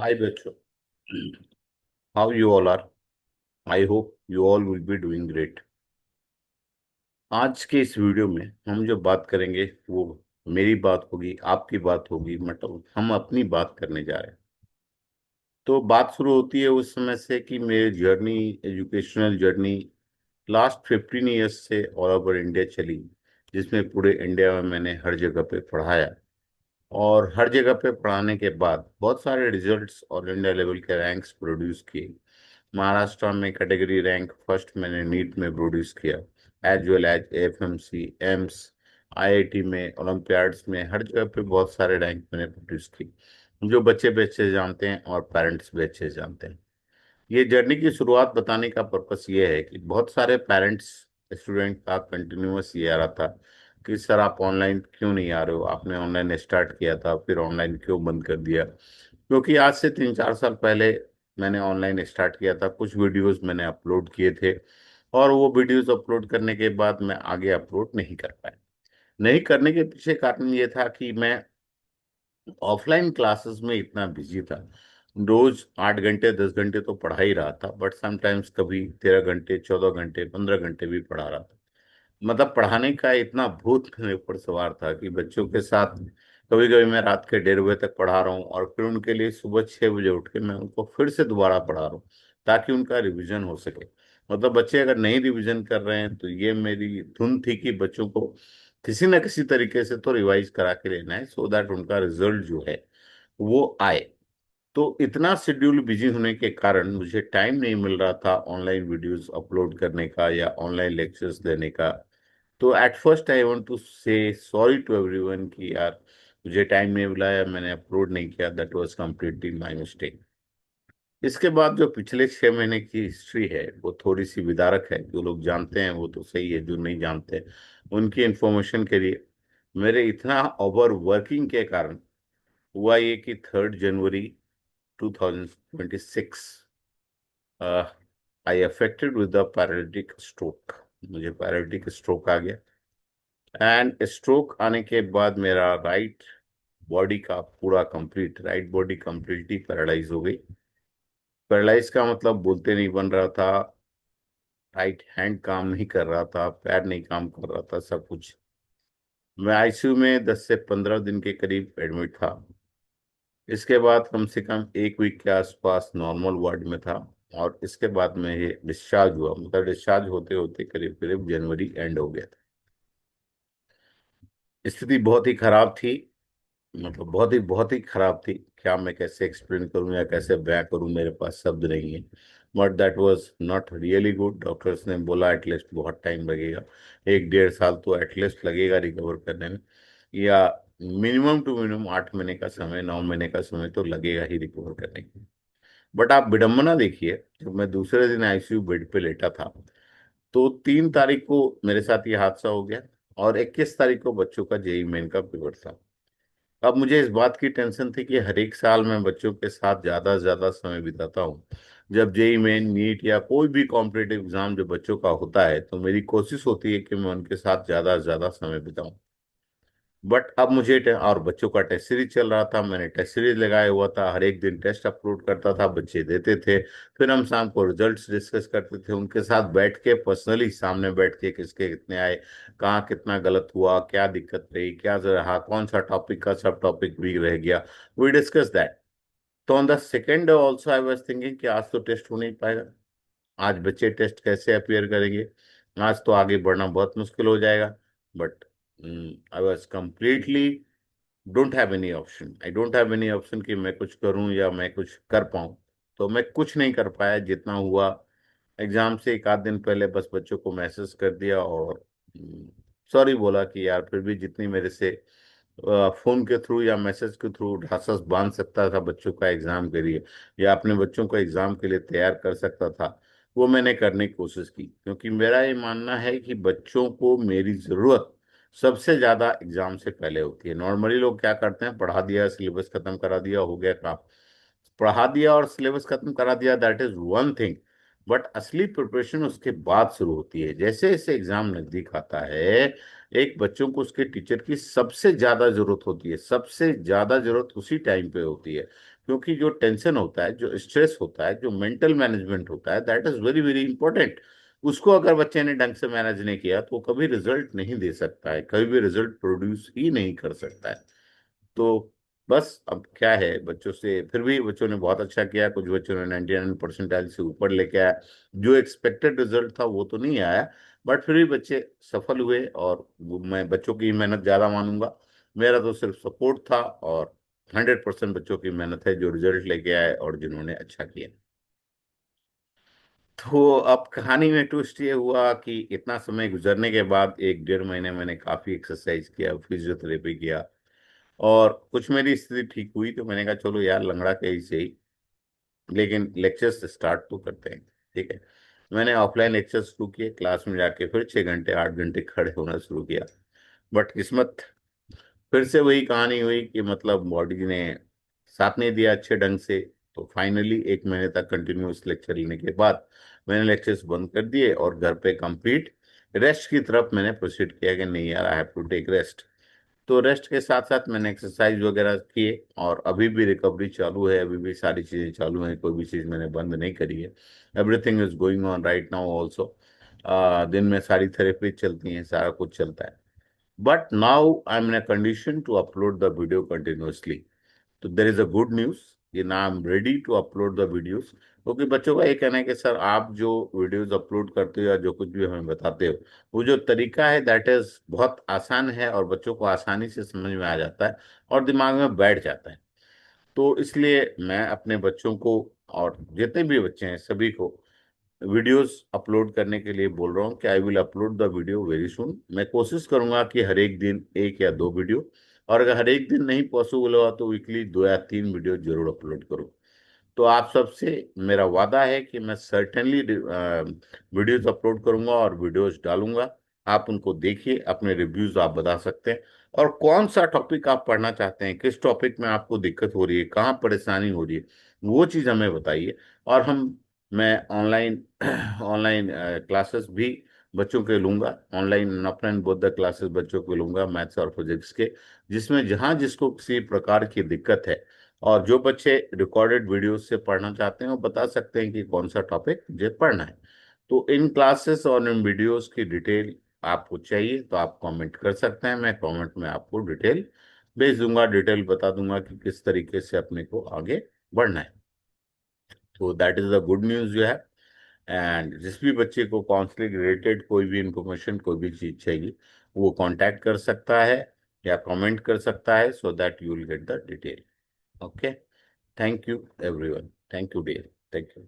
Hi, Betcha. How you all are? I hope you all will be doing great. आज के इस video में हम जो बात करेंगे वो मेरी बात होगी, आपकी बात होगी, मतलब हम अपनी बात करने जा रहे हैं। तो बात शुरू होती है उस समय से कि मेरी journey, educational journey last 15 years से ऑल ओवर इंडिया चली, जिसमें पूरे इंडिया में मैंने हर जगह पे पढ़ाया। और हर जगह पे पढ़ाने के बाद बहुत सारे रिजल्ट्स और इंडिया लेवल के रैंक्स प्रोड्यूस किए। महाराष्ट्र में कैटेगरी रैंक फर्स्ट मैंने नीट में प्रोड्यूस किया, as well as FMC, AIIMS, IIT में, ओलंपियाड्स में, हर जगह पे बहुत सारे रैंक मैंने प्रोड्यूस की, जो बच्चे भी अच्छे से जानते हैं और पेरेंट्स भी अच्छे से जानते हैं। ये जर्नी की शुरुआत बताने का पर्पस ये है कि बहुत सारे पेरेंट्स, स्टूडेंट का कंटिन्यूअस ये आ रहा था कि सर आप ऑनलाइन क्यों नहीं आ रहे हो, आपने ऑनलाइन स्टार्ट किया था फिर ऑनलाइन क्यों बंद कर दिया। क्योंकि आज से 3-4 साल पहले मैंने ऑनलाइन स्टार्ट किया था, कुछ वीडियोस मैंने अपलोड किए थे, और वो वीडियोस अपलोड करने के बाद मैं आगे अपलोड नहीं कर पाया। नहीं करने के पीछे कारण ये था कि मैं ऑफलाइन क्लासेस में इतना बिजी था। रोज 8 घंटे 10 घंटे तो पढ़ा ही रहा था, बट समटाइम्स कभी 13 घंटे 14 घंटे 15 घंटे भी पढ़ा रहा था। मतलब पढ़ाने का इतना भूत मेरे ऊपर सवार था कि बच्चों के साथ कभी कभी मैं रात के 1:30 बजे तक पढ़ा रहा हूँ, और फिर उनके लिए सुबह 6 बजे उठ के मैं उनको फिर से दोबारा पढ़ा रहा हूँ, ताकि उनका रिवीजन हो सके। मतलब बच्चे अगर नहीं रिवीजन कर रहे हैं तो ये मेरी धुन थी कि बच्चों को किसी न किसी तरीके से तो रिवाइज करा के लेना है, सो दैट उनका रिजल्ट जो है वो आए। तो इतना शेड्यूल बिजी होने के कारण मुझे टाइम नहीं मिल रहा था ऑनलाइन वीडियोस अपलोड करने का या ऑनलाइन लेक्चर्स देने का। तो at first I want to say sorry to everyone कि यार मुझे टाइम नहीं मिला या मैंने अपलोड नहीं किया, that was completely my mistake. इसके बाद जो पिछले 6 महीने की हिस्ट्री है वो थोड़ी सी विदारक है। जो लोग जानते हैं वो तो सही है, जो नहीं जानते उनकी इंफॉर्मेशन के लिए, मेरे इतना ओवर वर्किंग के कारण हुआ ये कि 3 जनवरी 2026 I affected with the paralytic stroke. मुझे पैरालिटिक स्ट्रोक आ गया, एंड स्ट्रोक आने के बाद मेरा राइट बॉडी का पूरा complete, right body completely paralyse हो गई। पैरालाइज का मतलब बोलते नहीं बन रहा था, राइट हैंड काम नहीं कर रहा था, पैर नहीं काम कर रहा था, सब कुछ। मैं आईसीयू में 10 से 15 दिन के करीब एडमिट था। इसके बाद कम से कम 1 वीक के आसपास नॉर्मल वार्ड में था, और इसके बाद में ये डिस्चार्ज हुआ। मतलब डिस्चार्ज होते होते करीब करीब जनवरी एंड हो गया था। स्थिति बहुत ही खराब थी, मतलब बहुत ही खराब थी। क्या मैं कैसे एक्सप्लेन करूं या कैसे बयां करूं, मेरे पास शब्द नहीं है। But that was not really good. Doctors ने बोला एटलीस्ट बहुत टाइम लगेगा, 1-1.5 साल तो एटलीस्ट लगेगा रिकवर करने में, या मिनिमम टू मिनिमम 8 महीने का समय, 9 महीने का समय तो लगेगा ही रिकवर करने में। बट आप विडम्बना देखिए, जब मैं दूसरे दिन आईसीयू बेड पे लेटा था, तो 3 तारीख को मेरे साथ ये हादसा हो गया, और 21 तारीख को बच्चों का जेई मेन का पेपर था। अब मुझे इस बात की टेंशन थी कि हर एक साल मैं बच्चों के साथ ज्यादा से ज्यादा समय बिताता हूँ। जब जेई मेन, नीट या कोई भी कॉम्पिटेटिव एग्जाम जो बच्चों का होता है, तो मेरी कोशिश होती है कि मैं उनके साथ ज्यादा से ज्यादा समय बिताऊं। बट अब मुझे और बच्चों का टेस्ट सीरीज चल रहा था, मैंने टेस्ट सीरीज लगाया हुआ था, हर एक दिन टेस्ट अपलोड करता था, बच्चे देते थे। फिर हम शाम को रिजल्ट्स डिस्कस करते थे उनके साथ बैठ के, पर्सनली सामने बैठ के, किसके कितने आए, कहाँ कितना गलत हुआ, क्या दिक्कत रही, क्या रहा, कौन सा टॉपिक का सब टॉपिक वीक रह गया, वी डिस्कस दैट। तो on the second also I was thinking कि आज तो टेस्ट हो नहीं पाएगा, आज बच्चे टेस्ट कैसे अपियर करेंगे, आज तो आगे बढ़ना बहुत मुश्किल हो जाएगा। But I was completely don't have any option, I don't have any option कि मैं कुछ करूं या मैं कुछ कर पाऊं। तो मैं कुछ नहीं कर पाया, जितना हुआ एग्जाम से 1 आध दिन पहले बस बच्चों को मैसेज कर दिया, और सॉरी बोला कि यार फिर भी जितनी मेरे से फोन के थ्रू या मैसेज के थ्रू ढासस बांध सकता था बच्चों का एग्जाम के लिए, या अपने बच्चों को एग्जाम के लिए तैयार कर सकता था, वो मैंने करने की कोशिश की। क्योंकि मेरा ये मानना है कि बच्चों को मेरी जरूरत सबसे ज्यादा एग्जाम से पहले होती है। नॉर्मली लोग क्या करते हैं, पढ़ा दिया, सिलेबस खत्म करा दिया, हो गया काम। पढ़ा दिया और सिलेबस खत्म करा दिया, that is one thing. But असली प्रिपरेशन उसके बाद शुरू होती है। जैसे जैसे एग्जाम नजदीक आता है, एक बच्चों को उसके टीचर की सबसे ज्यादा जरूरत होती है, सबसे ज्यादा जरूरत उसी टाइम पे होती है। क्योंकि जो टेंशन होता है, जो स्ट्रेस होता है, जो मेंटल मैनेजमेंट होता है, that is very very important. उसको अगर बच्चे ने ढंग से मैनेज नहीं किया तो वो कभी रिजल्ट नहीं दे सकता है, कभी भी रिजल्ट प्रोड्यूस ही नहीं कर सकता है। तो बस अब क्या है, बच्चों से फिर भी बच्चों ने बहुत अच्छा किया, कुछ बच्चों ने 99% से ऊपर लेके आया। जो एक्सपेक्टेड रिजल्ट था वो तो नहीं आया, बट फिर भी बच्चे सफल हुए। और मैं बच्चों की मेहनत ज्यादा मानूंगा, मेरा तो सिर्फ सपोर्ट था। और 100% बच्चों की मेहनत है जो रिजल्ट लेके आए और जिन्होंने अच्छा किया। तो अब कहानी में ट्विस्ट ये हुआ कि इतना समय गुजरने के बाद 1 डेढ़ महीने मैंने काफी एक्सरसाइज किया, फिजियोथेरेपी किया, और कुछ मेरी स्थिति ठीक हुई। तो मैंने कहा चलो यार, लंगड़ा कहीं से ही, लेकिन लेक्चर्स स्टार्ट तो करते हैं। ठीक है, मैंने ऑफलाइन लेक्चर शुरू किए, क्लास में जाके फिर 6 घंटे 8 घंटे खड़े होना शुरू किया। बट किस्मत, फिर से वही कहानी हुई कि मतलब बॉडी ने साथ नहीं दिया अच्छे ढंग से। तो फाइनली 1 महीने तक कंटिन्यूअस लेक्चर लेने के बाद मैंने लेक्चर्स बंद कर दिए और घर पे कंप्लीट रेस्ट की तरफ मैंने प्रोसीड किया कि नहीं यार, I have to take rest. तो रेस्ट के साथ साथ मैंने एक्सरसाइज वगैरह किए, और अभी भी रिकवरी चालू है, अभी भी सारी चीज़ें चालू हैं, कोई भी चीज़ मैंने बंद नहीं करी है। Everything is going on right now also. दिन में सारी थेरेपी चलती हैं, सारा कुछ चलता है। But now I am in a condition to upload the video continuously. तो there is a good news कि ना, I am ready to upload the videos. क्योंकि बच्चों का ये कहना है कि सर आप जो वीडियोस अपलोड करते हो या जो कुछ भी हमें बताते हो, वो जो तरीका है दैट इज बहुत आसान है और बच्चों को आसानी से समझ में आ जाता है और दिमाग में बैठ जाता है। तो इसलिए मैं अपने बच्चों को और जितने भी बच्चे हैं सभी को वीडियोस अपलोड करने के लिए बोल रहा हूँ कि I will upload the video very soon. मैं कोशिश करूंगा कि हर एक दिन 1 या 2 वीडियो, और अगर हर एक दिन नहीं पॉसिबल हुआ तो वीकली 2 या 3 वीडियो जरूर अपलोड करूँ। तो आप सबसे मेरा वादा है कि मैं सर्टेनली वीडियोस अपलोड करूंगा और वीडियोस डालूंगा। आप उनको देखिए, अपने रिव्यूज आप बता सकते हैं। और कौन सा टॉपिक आप पढ़ना चाहते हैं, किस टॉपिक में आपको दिक्कत हो रही है, कहाँ परेशानी हो रही है, वो चीज़ हमें बताइए। और मैं ऑनलाइन ऑनलाइन क्लासेस भी बच्चों के लूंगा, online and offline both the classes बच्चों के लूंगा, मैथ्स और फिजिक्स के, जिसमें जहाँ जिसको किसी प्रकार की दिक्कत है, और जो बच्चे रिकॉर्डेड वीडियोस से पढ़ना चाहते हैं वो बता सकते हैं कि कौन सा टॉपिक मुझे पढ़ना है। तो इन क्लासेस और इन वीडियोस की डिटेल आपको चाहिए तो आप कमेंट कर सकते हैं, मैं कमेंट में आपको डिटेल भेज दूंगा, डिटेल बता दूंगा कि किस तरीके से अपने को आगे बढ़ना है। तो that is the good news you है। एंड जिस भी बच्चे को काउंसलिंग रिलेटेड कोई भी इंफॉर्मेशन, कोई भी चीज चाहिए, वो कांटेक्ट कर सकता है या कमेंट कर सकता है, so that you will get the detail. Okay, thank you everyone, thank you dear, thank you.